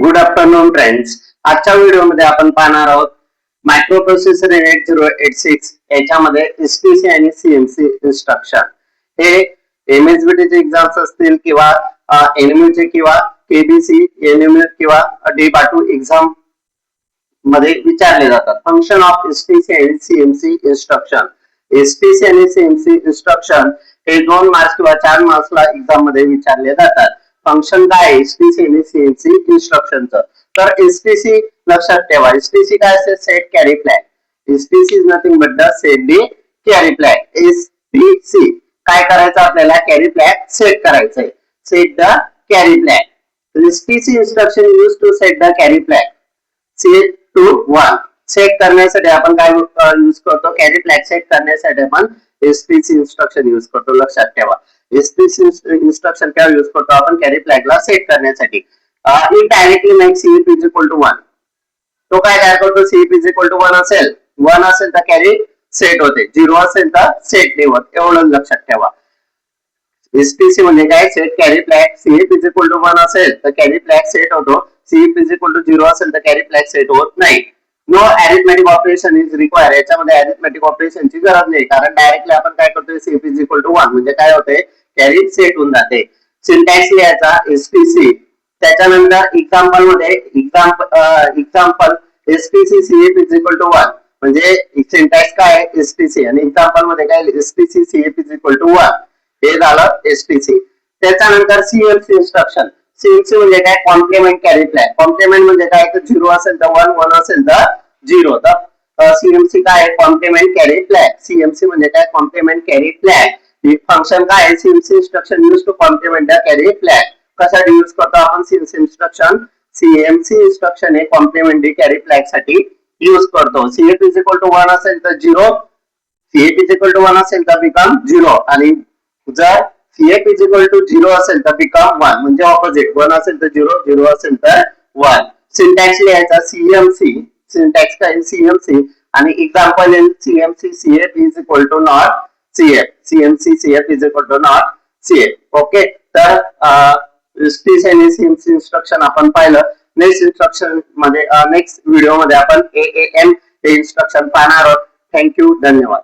Good afternoon friends. आजच्या व्हिडिओमध्ये आपण पाहणार आहोत मायक्रो प्रोसेसर 8086 याच्यामध्ये एसपीसी आणि सीएमसी इन्स्ट्रक्शन. हे एमएसबीटी चे एक्झाम्स असतील किंवा एनएमयू किंवा केबीसी एनएमयू किंवा डी2 एक्झाम मध्ये विचारले जातात. फंक्शन ऑफ एसपीसी आणि सीएमसी इन्स्ट्रक्शन. एसपीसी आणि सीएमसी इन्स्ट्रक्शन हे 2 मार्क्स किंवा 4 मार्क्सला एक्झाम मध्ये विचारले जातात. फंक्शन काय एसपीसी आणि सीएमसी इन्स्ट्रक्शनचं. तर एसपीसी लक्षात ठेवा. एसपीसी काय असते? Set carry flag. SPC is nothing but the set the carry flag. SPC काय करायचं आपल्याला? कॅरी फ्लॅग सेट करायचंय. Set the carry flag. SPC instruction use to set the carry flag. Set to 1 set करण्यासाठी आपण काय यूज करतो? Carry flag set करण्यासाठी आपण एसपीसी इन्स्ट्रक्शन यूज करतो. लक्षात ठेवा. एसपीसी इन्स्ट्रक्शन काय यूज करतो आपण? कॅरी फ्लॅगला सेट करण्यासाठी. It directly make CF is equal to 1. तो काय करतो? सीएफ इज इक्वल टू 1 असेल, 1 असेल तर कॅरी सेट होते, 0 असेल तर सेट नाही होत. एवढं लक्षात ठेवा. एसपीसी म्हणजे काय? Set carry flag. CF is equal to 1 असेल तर कॅरी फ्लॅग सेट होतो. सीएफ इज इक्वल टू 0 असेल तर कॅरी फ्लॅग सेट होत नाही. No arithmetic operation is required. याच्यामध्ये अरिथमेटिक ऑपरेशनची गरज नाही, कारण डायरेक्टली आपण काय करतोय? सीएफ इज इक्वल टू 1 म्हणजे काय होते? कॅरी सेट होऊन जाते. सिंटॅक्स लिहायचा एसपीसी. त्याच्यानंतर एक्झाम्पल मध्ये example SPC CF is equal to 1 म्हणजे सिंटॅक्स काय? एसपीसी. आणि एक्झाम्पल मध्ये काय? SPC CF is equal to 1 हे झालं एसपीसी. त्याच्यानंतर सीएमसी इन्स्ट्रक्शन. सीएमसी म्हणजे काय? Complement carry flag. कॉम्प्लिमेंट म्हणजे काय? तर 0 असेल तर 1, 1 असेल तर 0. तर सीएमसी काय? Complement carry flag. सीएमसी म्हणजे काय? Complement carry flag. फंक्शन काय आहे? CMC instruction use to complement the carry flag. कशासाठी यूज करतो आपण सीएमसी इन्स्ट्रक्शन? सीएमसी इन्स्ट्रक्शन हे कॉम्प्लिमेंटरी कॅरी फ्लॅग साठी यूज करतो. सीएफ इज इक्वल टू 1 असेल तर 0, सीएफ इज इक्वल टू 1 असेल तर बिकम 0 आणि जर सीएफ इज इक्वल टू 0 असेल तर बिकम 1 म्हणजे ऑपोजिट. 1 असेल तर 0, 0 असेल तर 1. सिंटॅक्स लिहायचा सीएमसी. सिंटॅक्स काय? सीएमसी. आणि example CMC CF is equal to not CF. CMC CF is equal to not CF. Okay. तर एसपीसी आणि सीएमसी इन्स्ट्रक्शन आपण पाहिलं. नेक्स्ट इन्स्ट्रक्शन मध्ये नेक्स्ट व्हिडिओ मध्ये आपण एएएन हे इन्स्ट्रक्शन पाहणार आहोत. थँक्यू. धन्यवाद.